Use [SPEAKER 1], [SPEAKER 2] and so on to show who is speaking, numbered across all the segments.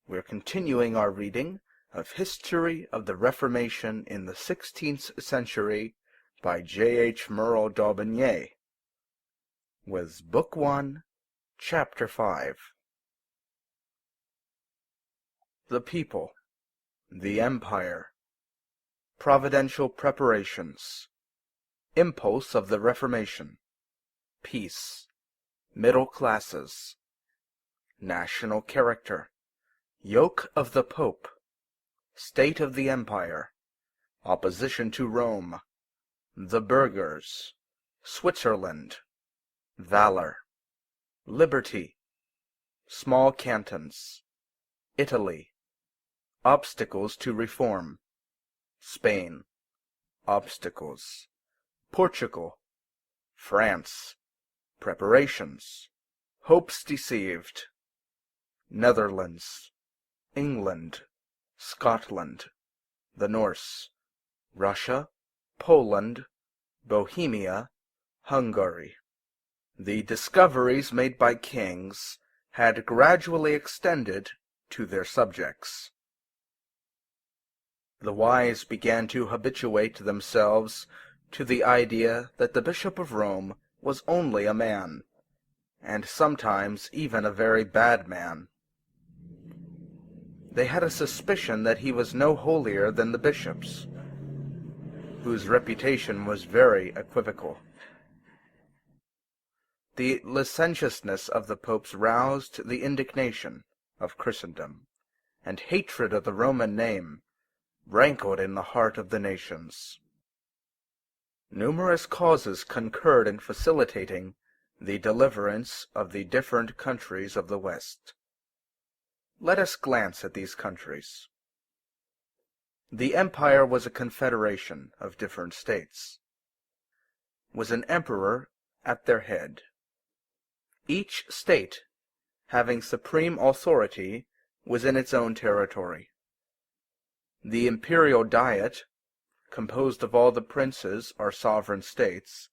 [SPEAKER 1] We're continuing our reading of History of the Reformation in the 16th Century by J.H. MERLE d'Aubigné, with Book 1, Chapter 5. The People, the Empire, Providential Preparations, Impulse of the Reformation, Peace, Middle Classes, National Character, Yoke of the Pope, State of the Empire, Opposition to Rome, the Burghers, Switzerland, Valour, Liberty, Small Cantons, Italy, Obstacles to Reform, Spain, Obstacles, Portugal, France, Preparations, Hopes Deceived, Netherlands, England, Scotland, the Norse, Russia, Poland, Bohemia, Hungary. The discoveries made by kings had gradually extended to their subjects. The wise began to habituate themselves to the idea that the Bishop of Rome was only a man, and sometimes even a very bad man. They had a suspicion that he was no holier than the bishops, whose reputation was very equivocal. The licentiousness of the popes roused the indignation of Christendom, and hatred of the Roman name rankled in the heart of the nations. Numerous causes concurred in facilitating the deliverance of the different countries of the West. Let us glance at these countries. The empire was a confederation of different states, with an emperor at their head. Each state having supreme authority within its own territory. The imperial diet, composed of all the princes or sovereign states,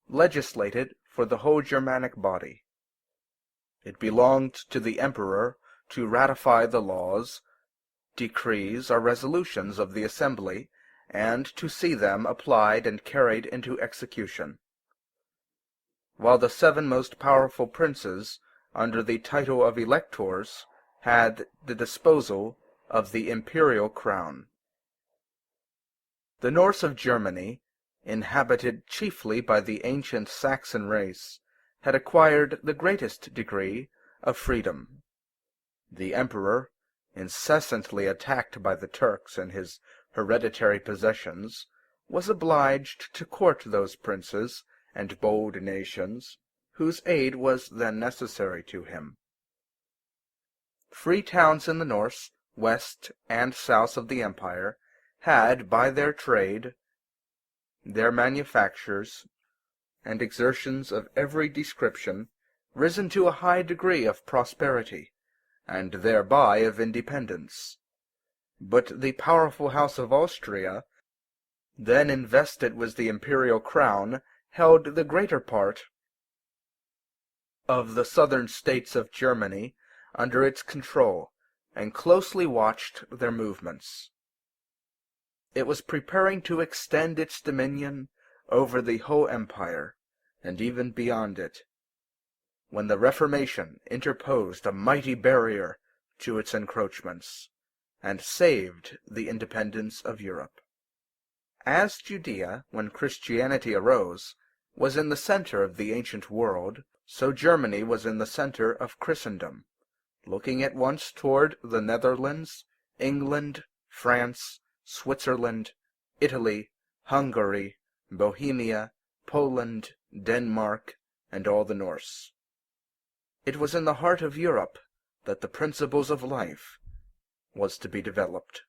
[SPEAKER 1] legislated for the whole Germanic body. It belonged to the emperor to ratify the laws, decrees, or resolutions of the assembly, and to see them applied and carried into execution. While the 7 most powerful princes, under the title of electors, had the disposal of the imperial crown. The north of Germany, inhabited chiefly by the ancient Saxon race, had acquired the greatest degree of freedom. The emperor, incessantly attacked by the Turks in his hereditary possessions, was obliged to court those princes and bold nations whose aid was then necessary to him. Free towns in the north, west, and south of the empire had, by their trade, their manufactures, and exertions of every description, risen to a high degree of prosperity, and thereby of independence. But the powerful house of Austria, then invested with the imperial crown, held the greater part of the southern states of Germany under its control, and closely watched their movements. It was preparing to extend its dominion over the whole empire, and even beyond it, when the Reformation interposed a mighty barrier to its encroachments, and saved the independence of Europe. As Judea, when Christianity arose, was in the center of the ancient world, so Germany was in the center of Christendom, looking at once toward the Netherlands, England, France, Switzerland, Italy, Hungary, Bohemia, Poland, Denmark, and all the Norse. It was in the heart of Europe that the principles of life was to be developed,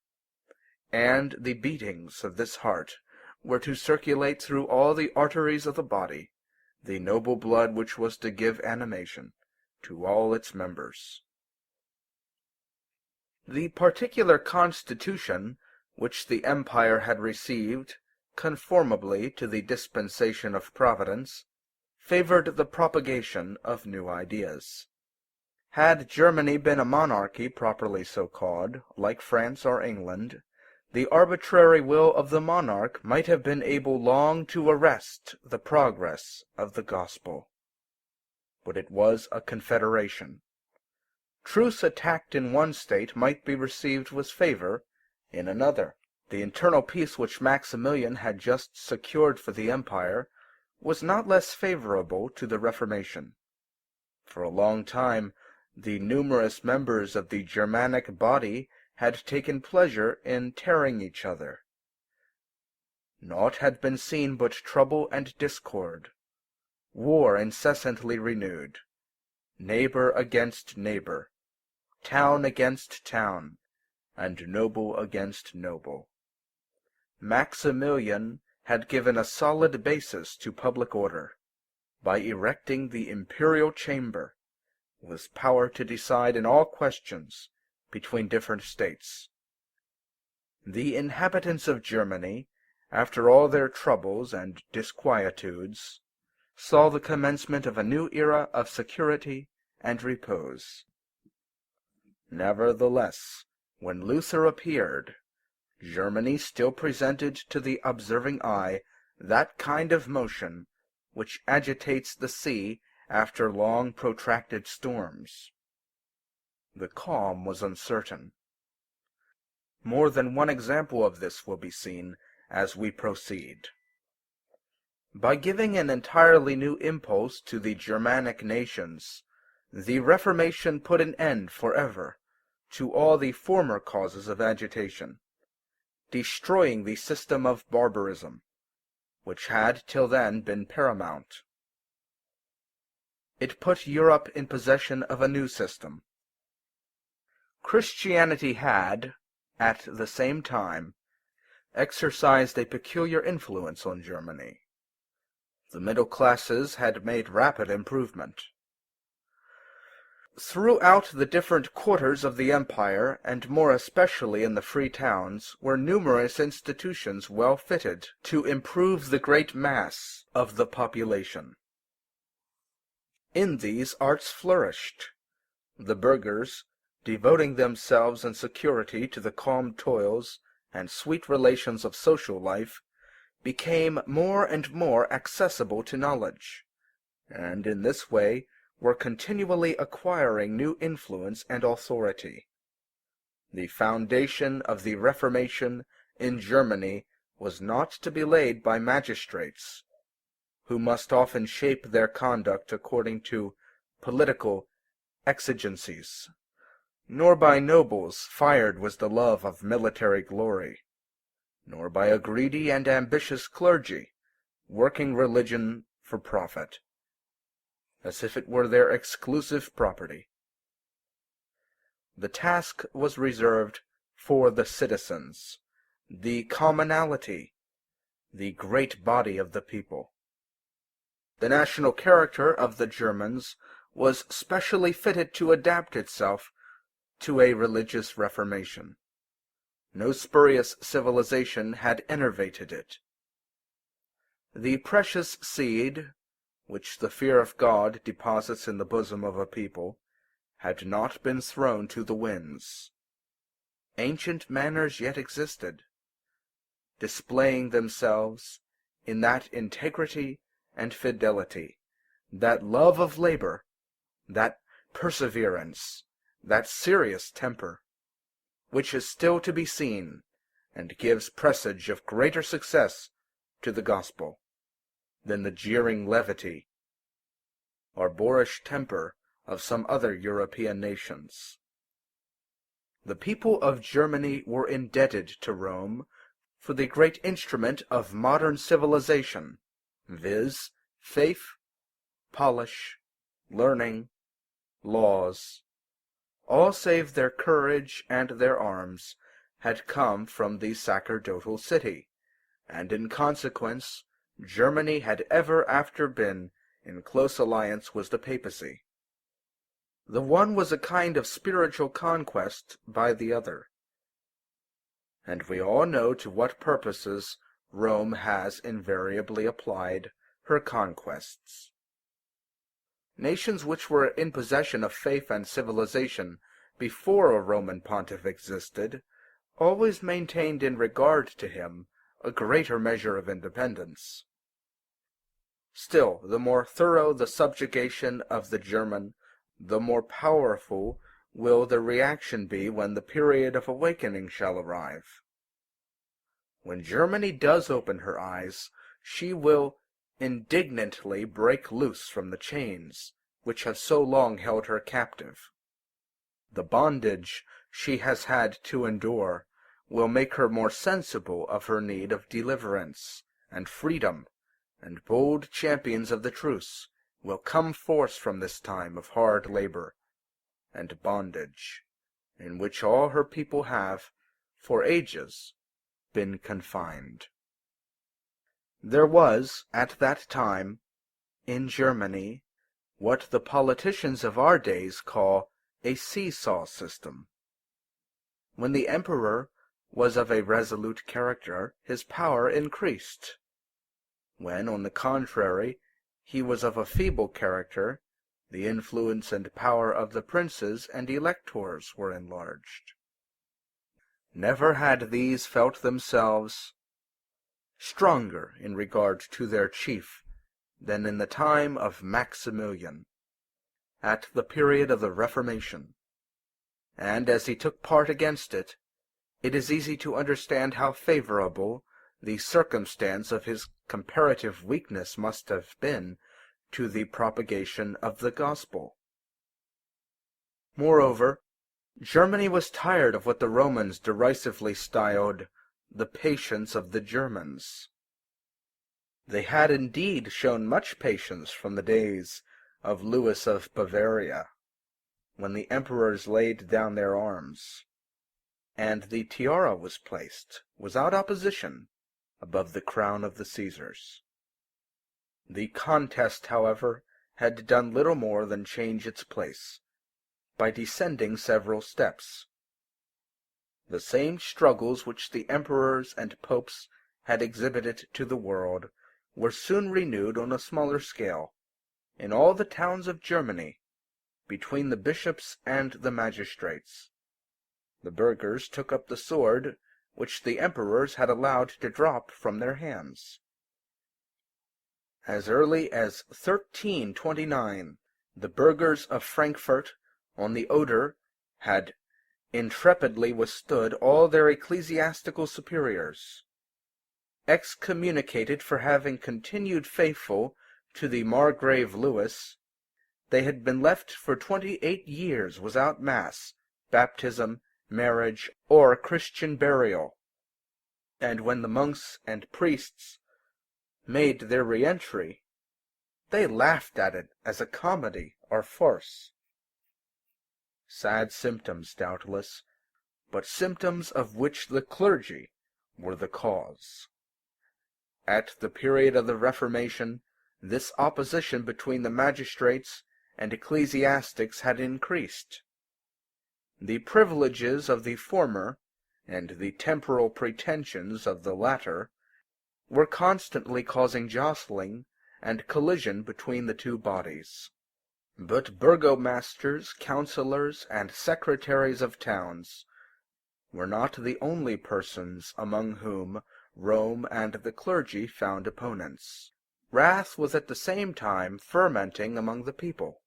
[SPEAKER 1] and the beatings of this heart were to circulate through all the arteries of the body, the noble blood which was to give animation to all its members. The particular constitution which the empire had received, conformably to the dispensation of Providence, favored the propagation of new ideas. Had Germany been a monarchy properly so called, like France or England, the arbitrary will of the monarch might have been able long to arrest the progress of the gospel. But it was a confederation. Truce attacked in one state might be received with favor in another. The internal peace which Maximilian had just secured for the empire was not less favorable to the Reformation. For a long time, the numerous members of the Germanic body had taken pleasure in tearing each other. Naught had been seen but trouble and discord, war incessantly renewed, neighbor against neighbor, town against town, and noble against noble. Maximilian had given a solid basis to public order, by erecting the imperial chamber, with power to decide in all questions between different states. The inhabitants of Germany, after all their troubles and disquietudes, saw the commencement of a new era of security and repose. Nevertheless, when Luther appeared, Germany still presented to the observing eye that kind of motion which agitates the sea after long protracted storms. The calm was uncertain. More than one example of this will be seen as we proceed. By giving an entirely new impulse to the Germanic nations, the Reformation put an end forever to all the former causes of agitation, destroying the system of barbarism, which had till then been paramount. It put Europe in possession of a new system. Christianity had, at the same time, exercised a peculiar influence on Germany. The middle classes had made rapid improvement. Throughout the different quarters of the empire, and more especially in the free towns, were numerous institutions well fitted to improve the great mass of the population. In these arts flourished. The burghers, devoting themselves in security to the calm toils and sweet relations of social life, became more and more accessible to knowledge, and in this way were continually acquiring new influence and authority. The foundation of the Reformation in Germany was not to be laid by magistrates, who must often shape their conduct according to political exigencies, nor by nobles fired with the love of military glory, nor by a greedy and ambitious clergy, working religion for profit, as if it were their exclusive property. The task was reserved for the citizens, the commonalty, the great body of the people. The national character of the Germans was specially fitted to adapt itself to a religious reformation. No spurious civilization had enervated it. The precious seed, which the fear of God deposits in the bosom of a people, had not been thrown to the winds. Ancient manners yet existed, displaying themselves in that integrity and fidelity, that love of labor, that perseverance, that serious temper, which is still to be seen, and gives presage of greater success to the gospel than the jeering levity or boorish temper of some other European nations. The people of Germany were indebted to Rome for the great instrument of modern civilization, viz., faith, polish, learning, laws. All save their courage and their arms had come from the sacerdotal city, and in consequence Germany had ever after been in close alliance with the papacy. The one was a kind of spiritual conquest by the other, and we all know to what purposes Rome has invariably applied her conquests. Nations which were in possession of faith and civilization before a Roman pontiff existed always maintained in regard to him a greater measure of independence. Still, the more thorough the subjugation of the German, the more powerful will the reaction be when the period of awakening shall arrive. When Germany does open her eyes, she will indignantly break loose from the chains which have so long held her captive. The bondage she has had to endure will make her more sensible of her need of deliverance and freedom, and bold champions of the truce will come forth from this time of hard labor and bondage, in which all her people have, for ages, been confined. There was, at that time, in Germany, what the politicians of our days call a seesaw system. When the emperor was of a resolute character, his power increased. When, on the contrary, he was of a feeble character, the influence and power of the princes and electors were enlarged. Never had these felt themselves stronger in regard to their chief than in the time of Maximilian, at the period of the Reformation, and as he took part against it, it is easy to understand how favorable the circumstance of his comparative weakness must have been to the propagation of the gospel. Moreover, Germany was tired of what the Romans derisively styled the patience of the Germans. They had indeed shown much patience from the days of Louis of Bavaria, when the emperors laid down their arms, and the tiara was placed, without opposition, above the crown of the Caesars. The contest, however, had done little more than change its place, by descending several steps. The same struggles which the emperors and popes had exhibited to the world were soon renewed on a smaller scale, in all the towns of Germany, between the bishops and the magistrates. The burghers took up the sword which the emperors had allowed to drop from their hands. As early as 1329, the burghers of Frankfurt on the Oder had intrepidly withstood all their ecclesiastical superiors. Excommunicated for having continued faithful to the Margrave Louis, they had been left for 28 years without mass, baptism, marriage, or Christian burial, and when the monks and priests made their re-entry, they laughed at it as a comedy or farce. Sad symptoms, doubtless, but symptoms of which the clergy were the cause. At the period of the Reformation, this opposition between the magistrates and ecclesiastics had increased. The privileges of the former, and the temporal pretensions of the latter, were constantly causing jostling and collision between the two bodies. But burgomasters, councillors, and secretaries of towns were not the only persons among whom Rome and the clergy found opponents. Wrath was at the same time fermenting among the people,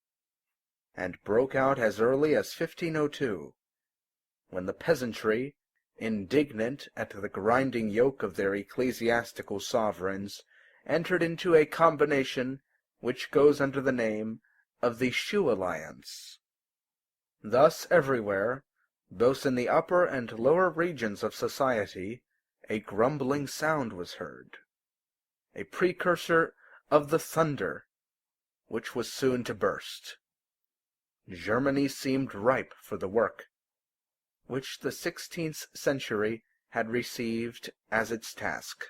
[SPEAKER 1] and broke out as early as 1502, when the peasantry, indignant at the grinding yoke of their ecclesiastical sovereigns, entered into a combination which goes under the name of the Shoe Alliance. Thus everywhere, both in the upper and lower regions of society, a grumbling sound was heard, a precursor of the thunder which was soon to burst. Germany seemed ripe for the work which the 16th century had received as its task.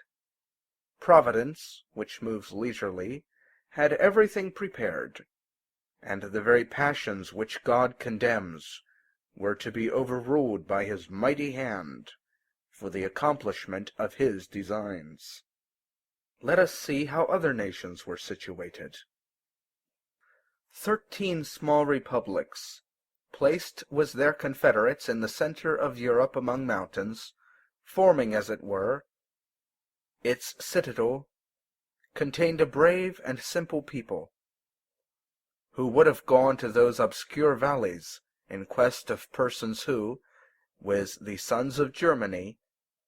[SPEAKER 1] Providence, which moves leisurely, had everything prepared, and the very passions which God condemns were to be overruled by his mighty hand for the accomplishment of his designs. Let us see how other nations were situated. 13 small republics, placed with their confederates in the center of Europe among mountains, forming, as it were, its citadel, contained a brave and simple people, who would have gone to those obscure valleys in quest of persons who, with the sons of Germany,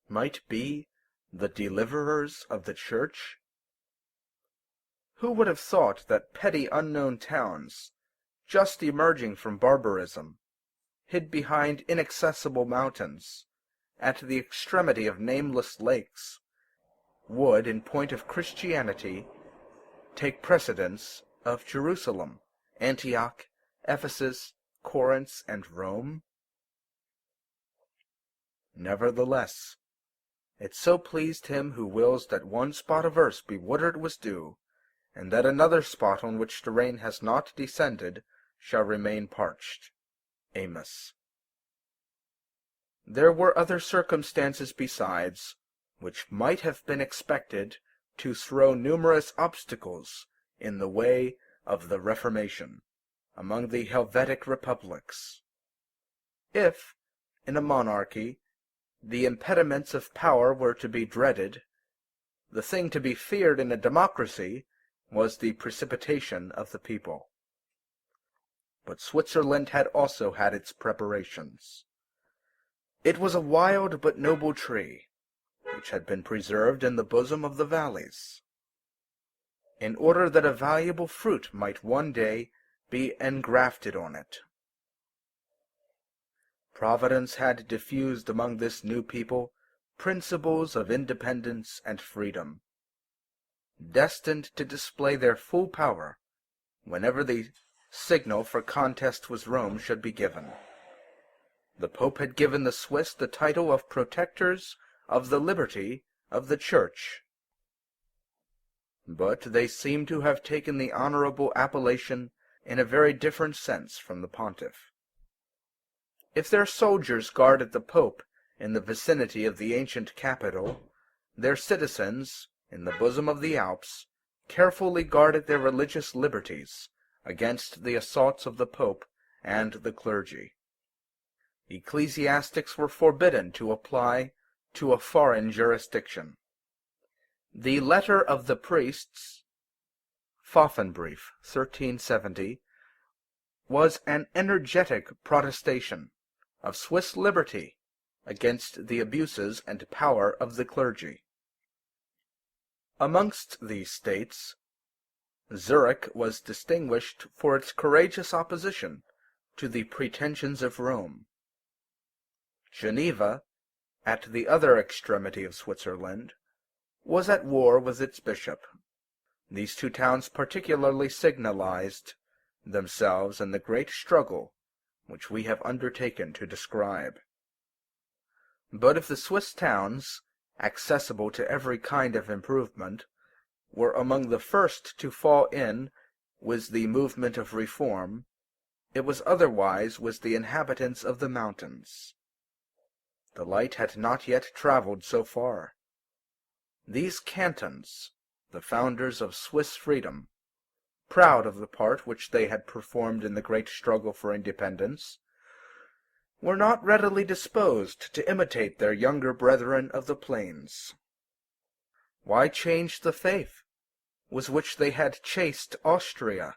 [SPEAKER 1] might be the deliverers of the Church? Who would have thought that petty unknown towns, just emerging from barbarism, hid behind inaccessible mountains, at the extremity of nameless lakes, would, in point of Christianity, take precedence of Jerusalem, Antioch, Ephesus, Corinth, and Rome? Nevertheless, it so pleased him who wills that one spot of earth be watered with dew, and that another spot on which the rain has not descended shall remain parched. Amos. There were other circumstances besides, which might have been expected to throw numerous obstacles in the way of the Reformation among the Helvetic republics. If, in a monarchy, the impediments of power were to be dreaded, the thing to be feared in a democracy was the precipitation of the people. But Switzerland had also had its preparations. It was a wild but noble tree, which had been preserved in the bosom of the valleys, in order that a valuable fruit might one day be engrafted on it. Providence had diffused among this new people principles of independence and freedom, destined to display their full power whenever the signal for contest with Rome should be given. The Pope had given the Swiss the title of protectors of the liberty of the Church, but they seem to have taken the honorable appellation in a very different sense from the pontiff. If their soldiers guarded the Pope in the vicinity of the ancient capital, their citizens, in the bosom of the Alps, carefully guarded their religious liberties against the assaults of the Pope and the clergy. Ecclesiastics were forbidden to apply to a foreign jurisdiction. The letter of the priests, Pfaffenbrief, 1370, was an energetic protestation of Swiss liberty against the abuses and power of the clergy. Amongst these states, Zurich was distinguished for its courageous opposition to the pretensions of Rome. Geneva, at the other extremity of Switzerland, was at war with its bishop. These two towns particularly signalized themselves in the great struggle which we have undertaken to describe. But if the Swiss towns, accessible to every kind of improvement, were among the first to fall in with the movement of reform, it was otherwise with the inhabitants of the mountains. The light had not yet travelled so far. These Cantons, the founders of Swiss freedom, proud of the part which they had performed in the great struggle for independence, were not readily disposed to imitate their younger brethren of the plains. Why change the faith with which they had chased Austria,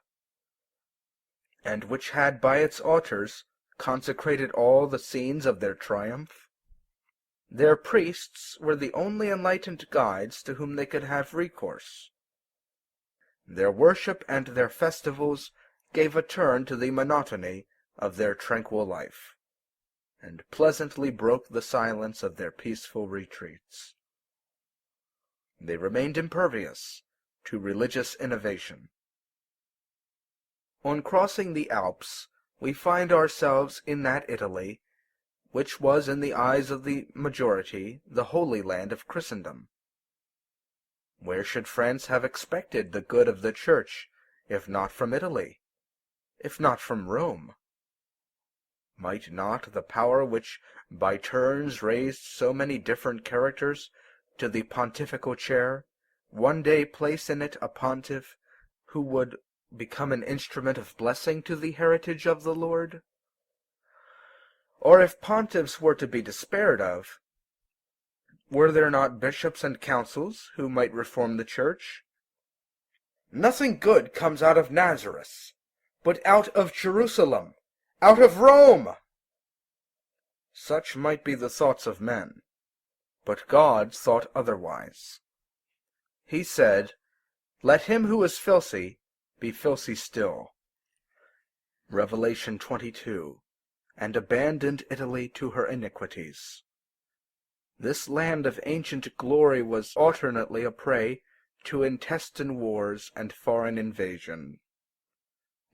[SPEAKER 1] and which had by its altars consecrated all the scenes of their triumph? Their priests were the only enlightened guides to whom they could have recourse. Their worship and their festivals gave a turn to the monotony of their tranquil life, and pleasantly broke the silence of their peaceful retreats. They remained impervious to religious innovation. On crossing the Alps, we find ourselves in that Italy which was in the eyes of the majority the Holy Land of Christendom. Where should France have expected the good of the Church, if not from Italy, if not from Rome? Might not the power which by turns raised so many different characters to the pontifical chair one day place in it a pontiff who would become an instrument of blessing to the heritage of the Lord? Or if pontiffs were to be despaired of, were there not bishops and councils who might reform the Church? Nothing good comes out of Nazareth, but out of Jerusalem, out of Rome! Such might be the thoughts of men, but God thought otherwise. He said, "Let him who is filthy be filthy still." Revelation 22, and abandoned Italy to her iniquities. This land of ancient glory was alternately a prey to intestine wars and foreign invasion.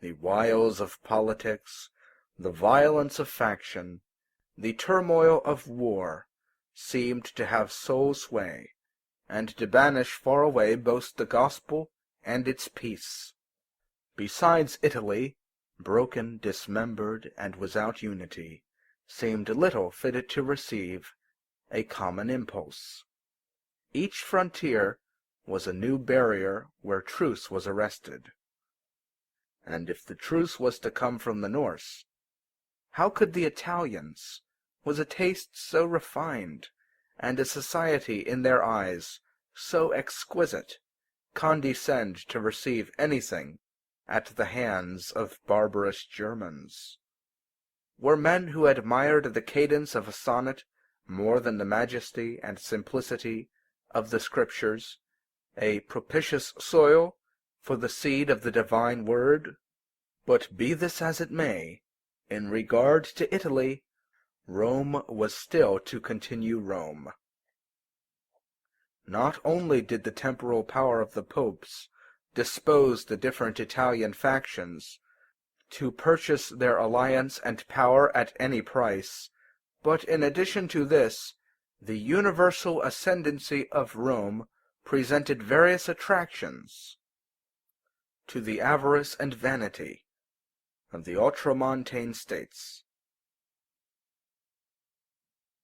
[SPEAKER 1] The wiles of politics, the violence of faction, the turmoil of war, seemed to have sole sway, and to banish far away both the gospel and its peace. Besides, Italy, broken, dismembered, and without unity, seemed little fitted to receive a common impulse. Each frontier was a new barrier where truce was arrested. And if the truce was to come from the North, how could the Italians, with a taste so refined, and a society in their eyes so exquisite, condescend to receive anything at the hands of barbarous Germans? Were men who admired the cadence of a sonnet more than the majesty and simplicity of the Scriptures a propitious soil for the seed of the divine word? But be this as it may, in regard to Italy, Rome was still to continue Rome. Not only did the temporal power of the popes dispose the different Italian factions to purchase their alliance and power at any price, but in addition to this, the universal ascendancy of Rome presented various attractions to the avarice and vanity of the ultramontane states.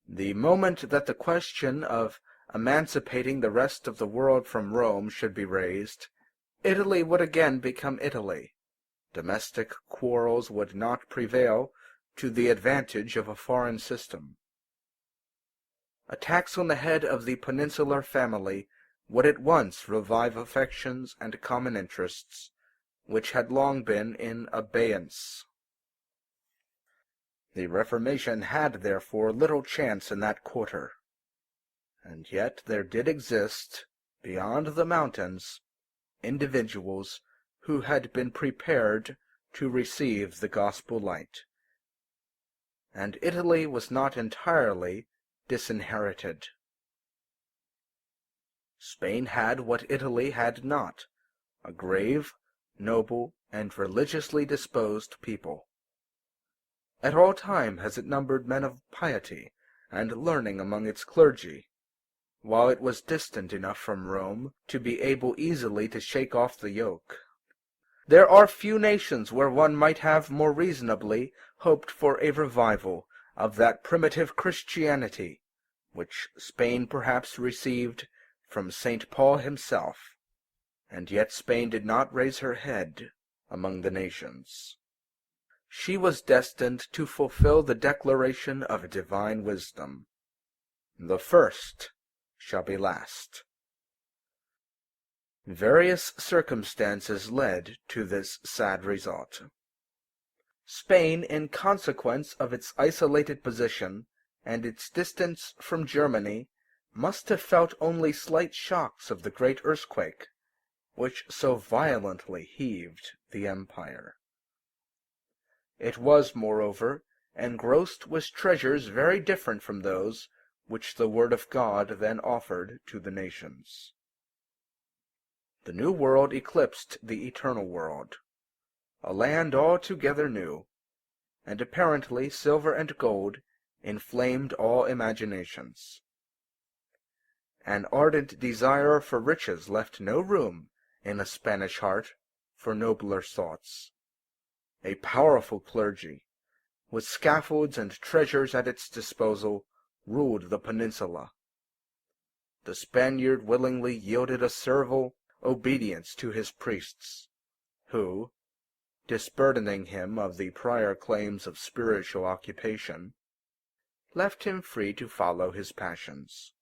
[SPEAKER 1] The moment that the question of emancipating the rest of the world from Rome should be raised, Italy would again become Italy. Domestic quarrels would not prevail to the advantage of a foreign system. Attacks on the head of the peninsular family would at once revive affections and common interests, which had long been in abeyance. The Reformation had therefore little chance in that quarter, and yet there did exist, beyond the mountains, individuals who had been prepared to receive the gospel light, and Italy was not entirely disinherited. Spain had what Italy had not, a grave, noble, and religiously disposed people. At all time has it numbered men of piety and learning among its clergy, while it was distant enough from Rome to be able easily to shake off the yoke. There are few nations where one might have more reasonably hoped for a revival of that primitive Christianity, which Spain perhaps received from St. Paul himself, and yet Spain did not raise her head among the nations. She was destined to fulfill the declaration of divine wisdom. The first shall be last. Various circumstances led to this sad result. Spain, in consequence of its isolated position and its distance from Germany, must have felt only slight shocks of the great earthquake which so violently heaved the empire. It was, moreover, engrossed with treasures very different from those which the word of God then offered to the nations. The New World eclipsed the Eternal World, a land altogether new, and apparently silver and gold inflamed all imaginations. An ardent desire for riches left no room in a Spanish heart for nobler thoughts. A powerful clergy, with scaffolds and treasures at its disposal, ruled the peninsula. The Spaniard willingly yielded a servile obedience to his priests, who, disburdening him of the prior claims of spiritual occupation, left him free to follow his passions,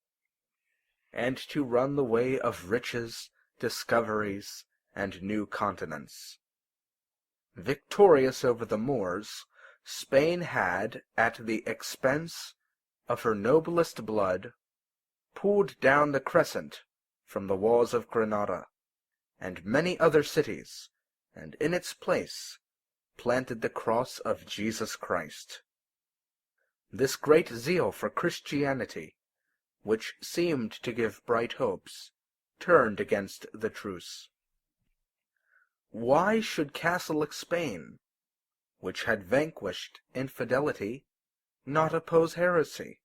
[SPEAKER 1] and to run the way of riches, discoveries, and new continents. Victorious over the Moors, Spain had, at the expense of her noblest blood, pulled down the crescent from the walls of Granada, and many other cities, and in its place planted the cross of Jesus Christ. This great zeal for Christianity, which seemed to give bright hopes, turned against the truce. Why should Catholic Spain, which had vanquished infidelity, not oppose heresy?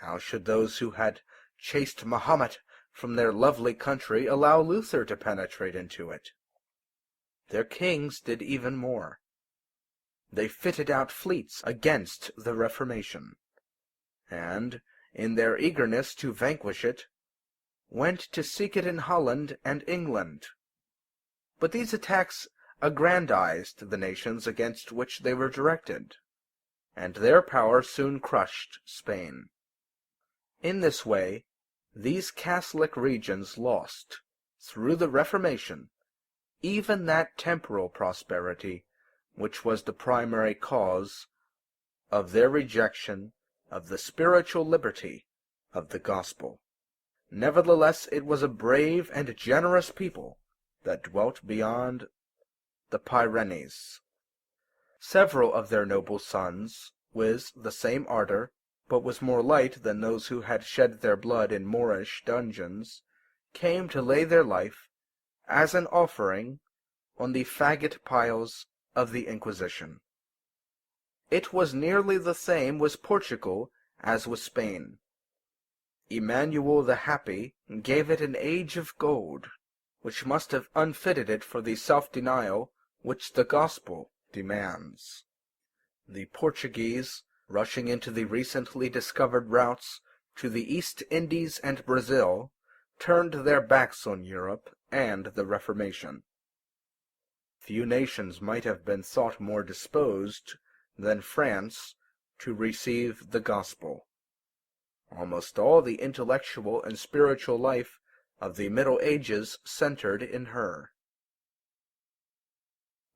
[SPEAKER 1] How should those who had chased Mahomet from their lovely country allow Luther to penetrate into it? Their kings did even more. They fitted out fleets against the Reformation, and, in their eagerness to vanquish it, went to seek it in Holland and England. But these attacks aggrandized the nations against which they were directed, and their power soon crushed Spain. In this way, these Catholic regions lost, through the Reformation, even that temporal prosperity which was the primary cause of their rejection of the spiritual liberty of the gospel. Nevertheless, it was a brave and generous people that dwelt beyond the Pyrenees. Several of their noble sons, with the same ardor, but was more light than those who had shed their blood in Moorish dungeons, came to lay their life as an offering on the faggot piles of the Inquisition. It was nearly the same with Portugal as with Spain. Emmanuel the Happy gave it an age of gold, which must have unfitted it for the self-denial which the gospel demands. The Portuguese, rushing into the recently discovered routes to the East Indies and Brazil, turned their backs on Europe and the Reformation. Few nations might have been thought more disposed than France to receive the gospel. Almost all the intellectual and spiritual life of the Middle Ages centered in her.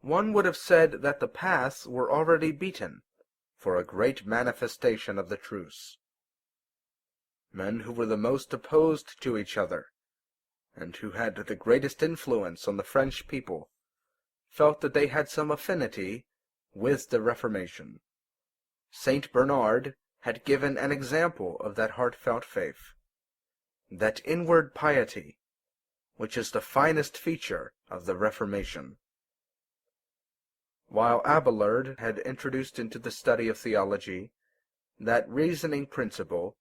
[SPEAKER 1] One would have said that the paths were already beaten for a great manifestation of the truce. Men who were the most opposed to each other, and who had the greatest influence on the French people, felt that they had some affinity with the Reformation. Saint Bernard had given an example of that heartfelt faith, that inward piety, which is the finest feature of the Reformation. While Abelard had introduced into the study of theology that reasoning principle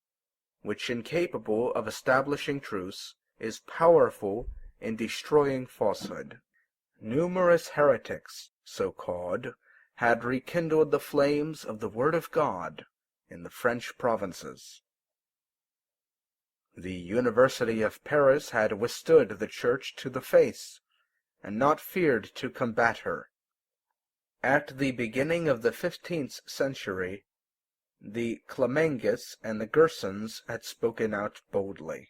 [SPEAKER 1] which, incapable of establishing truths, is powerful in destroying falsehood, numerous heretics, so called, had rekindled the flames of the Word of God in the French provinces. The University of Paris had withstood the Church to the face, and not feared to combat her. At the beginning of the 15th century, the Clemenges and the Gersons had spoken out boldly.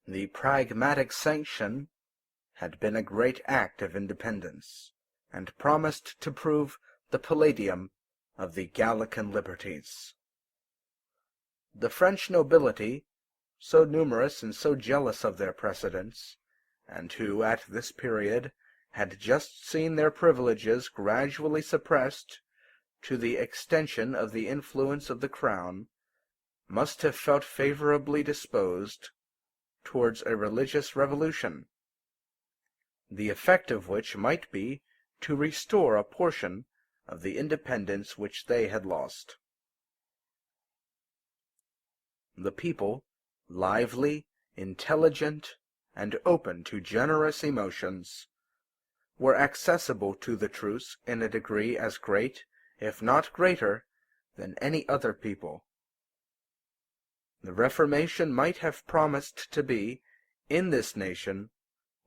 [SPEAKER 1] The Pragmatic Sanction had been a great act of independence, and promised to prove the palladium of the Gallican liberties. The French nobility, so numerous and so jealous of their precedents, and who at this period had just seen their privileges gradually suppressed to the extension of the influence of the crown, must have felt favorably disposed towards a religious revolution, the effect of which might be to restore a portion of the independence which they had lost. The people, lively, intelligent, and open to generous emotions, were accessible to the truce in a degree as great, if not greater, than any other people. The Reformation might have promised to be, in this nation,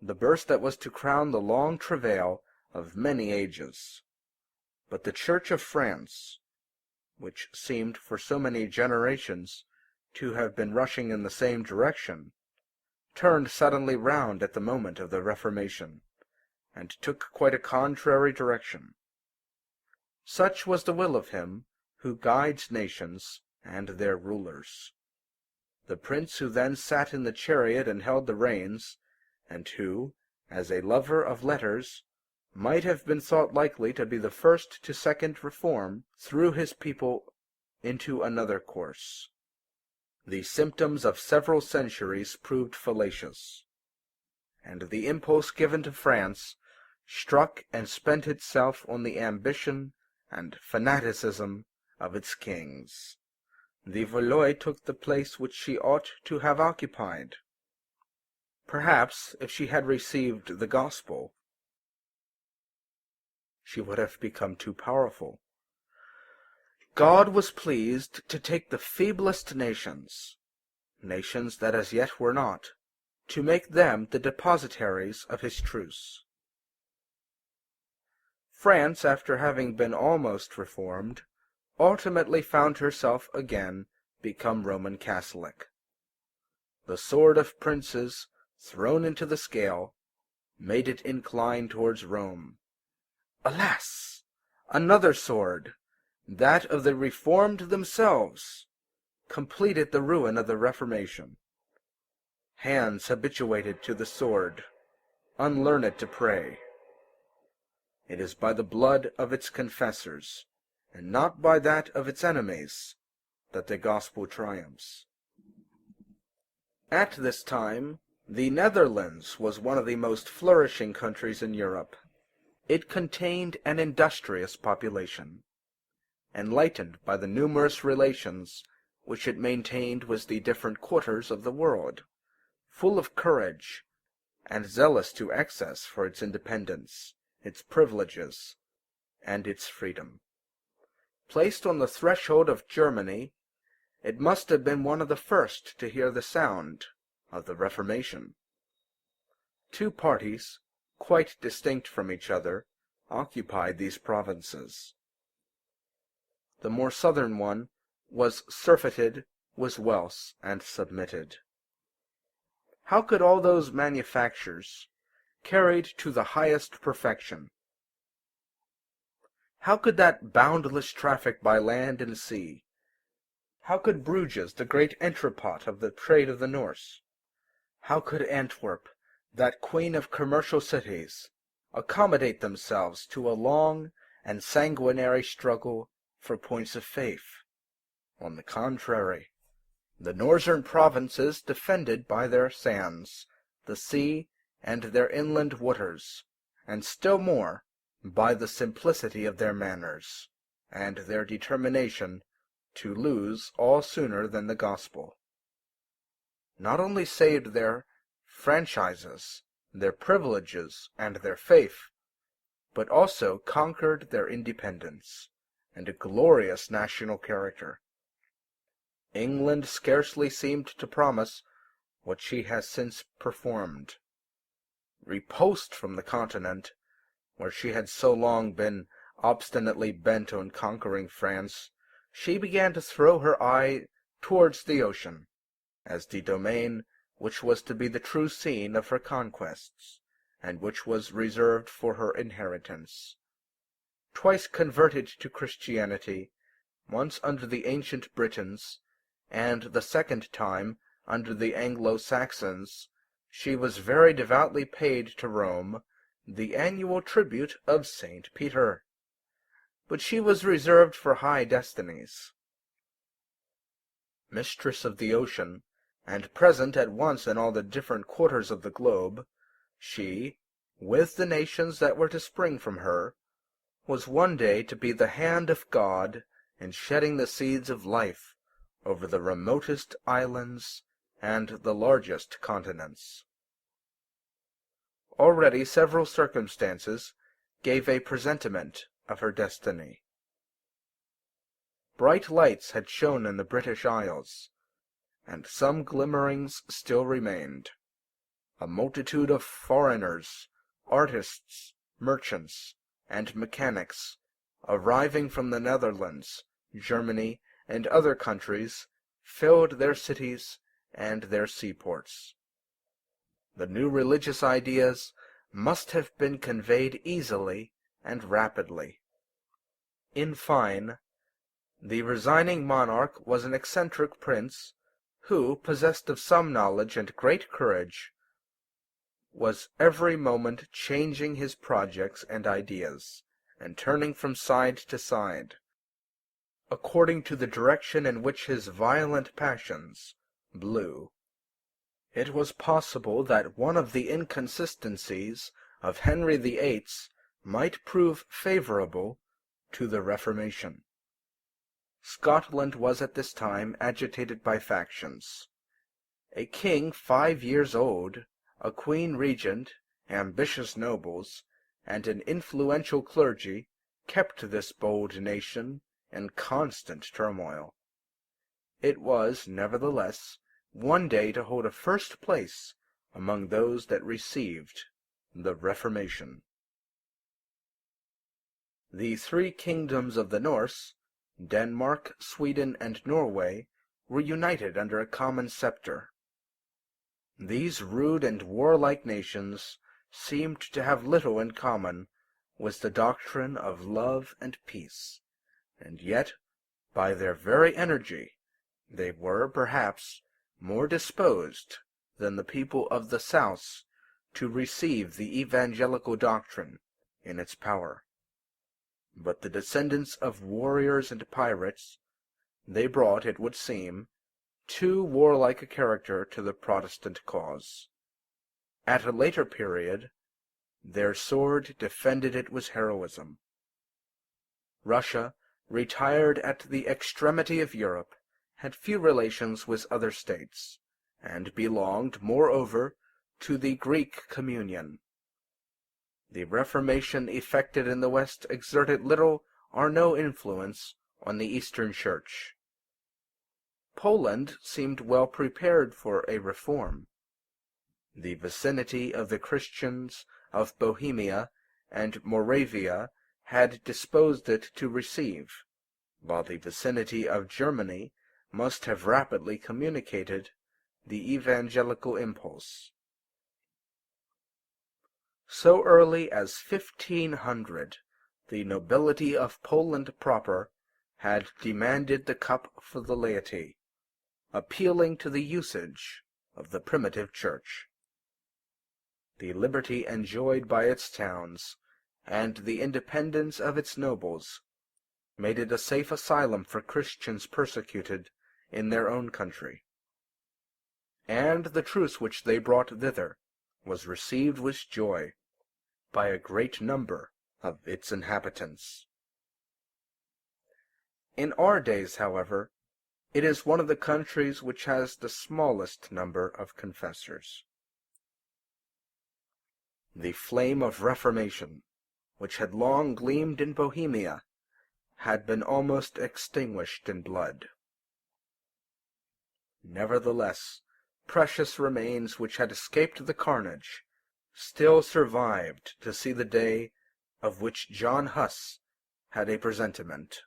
[SPEAKER 1] the burst that was to crown the long travail of many ages. But the Church of France, which seemed for so many generations to have been rushing in the same direction, turned suddenly round at the moment of the Reformation, and took quite a contrary direction. Such was the will of him who guides nations and their rulers. The prince who then sat in the chariot and held the reins, and who, as a lover of letters, might have been thought likely to be the first to second reform, threw his people into another course. The symptoms of several centuries proved fallacious, and the impulse given to France struck and spent itself on the ambition and fanaticism of its kings. The Valour took the place which she ought to have occupied. Perhaps, if she had received the gospel, she would have become too powerful. God was pleased to take the feeblest nations, nations that as yet were not, to make them the depositaries of his truce. France, after having been almost reformed, ultimately found herself again become Roman Catholic. The sword of princes, thrown into the scale, made it incline towards Rome. Alas! Another sword, that of the Reformed themselves, completed the ruin of the Reformation. Hands habituated to the sword, unlearned to pray. It is by the blood of its confessors, and not by that of its enemies, that the gospel triumphs. At this time, the Netherlands was one of the most flourishing countries in Europe. It contained an industrious population, enlightened by the numerous relations which it maintained with the different quarters of the world, full of courage, and zealous to excess for its independence, its privileges, and its freedom. Placed on the threshold of Germany, it must have been one of the first to hear the sound of the Reformation. Two parties, quite distinct from each other, occupied these provinces. The more southern one was surfeited with wealth and submitted. How could all those manufactures, carried to the highest perfection, how could that boundless traffic by land and sea, how could Bruges, the great entrepot of the trade of the North, how could Antwerp, that queen of commercial cities, accommodate themselves to a long and sanguinary struggle for points of faith? On the contrary, the northern provinces, defended by their sands, the sea, and their inland waters, and still more by the simplicity of their manners, and their determination to lose all sooner than the gospel, not only saved their franchises, their privileges, and their faith, but also conquered their independence and a glorious national character. England scarcely seemed to promise what she has since performed. Repulsed from the continent, where she had so long been obstinately bent on conquering France, she began to throw her eye towards the ocean, as the domain which was to be the true scene of her conquests, and which was reserved for her inheritance. Twice converted to Christianity, once under the ancient Britons, and the second time under the Anglo-Saxons, she was very devoutly paid to Rome the annual tribute of St. Peter. But she was reserved for high destinies. Mistress of the ocean, and present at once in all the different quarters of the globe, she, with the nations that were to spring from her, was one day to be the hand of God in shedding the seeds of life over the remotest islands and the largest continents. Already several circumstances gave a presentiment of her destiny. Bright lights had shone in the British Isles, and some glimmerings still remained. a multitude of foreigners, artists, merchants, and mechanics, arriving from the Netherlands, Germany, and other countries, filled their cities and their seaports. The new religious ideas must have been conveyed easily and rapidly. In fine, the resigning monarch was an eccentric prince, who, possessed of some knowledge and great courage, was every moment changing his projects and ideas, and turning from side to side, according to the direction in which his violent passions blew. It was possible that one of the inconsistencies of Henry VIII might prove favourable to the Reformation. Scotland was at this time agitated by factions. A king 5 years old, a queen regent, ambitious nobles, and an influential clergy kept this bold nation in constant turmoil. It was, nevertheless, one day to hold a first place among those that received the Reformation. The three kingdoms of the Norse, Denmark, Sweden, and Norway, were united under a common sceptre. These rude and warlike nations seemed to have little in common with the doctrine of love and peace, and yet, by their very energy, they were, perhaps, more disposed than the people of the South to receive the evangelical doctrine in its power. But the descendants of warriors and pirates, they brought, it would seem, too warlike a character to the Protestant cause. At a later period, their sword defended it with heroism. Russia, retired at the extremity of Europe, had few relations with other states, and belonged, moreover, to the Greek communion. The Reformation effected in the West exerted little or no influence on the Eastern Church. Poland seemed well prepared for a reform. The vicinity of the Christians of Bohemia and Moravia had disposed it to receive, while the vicinity of Germany must have rapidly communicated the evangelical impulse. So early as 1500, the nobility of Poland proper had demanded the cup for the laity, appealing to the usage of the primitive church. The liberty enjoyed by its towns, and the independence of its nobles, made it a safe asylum for Christians persecuted in their own country. And the truce which they brought thither was received with joy by a great number of its inhabitants. In our days, however, it is one of the countries which has the smallest number of confessors. The flame of Reformation, which had long gleamed in Bohemia, had been almost extinguished in blood. Nevertheless, precious remains which had escaped the carnage still survived to see the day of which John Huss had a presentiment.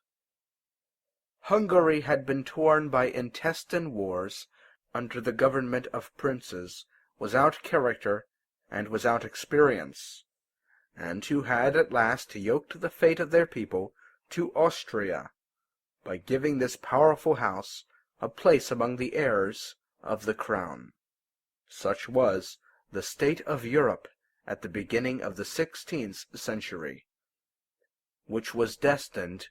[SPEAKER 1] Hungary had been torn by intestine wars under the government of princes without character and without experience, and who had at last yoked the fate of their people to Austria, by giving this powerful house a place among the heirs of the crown. Such was the state of Europe at the beginning of the 16th century, which was destined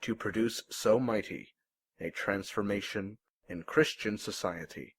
[SPEAKER 1] to produce so mighty a transformation in Christian society.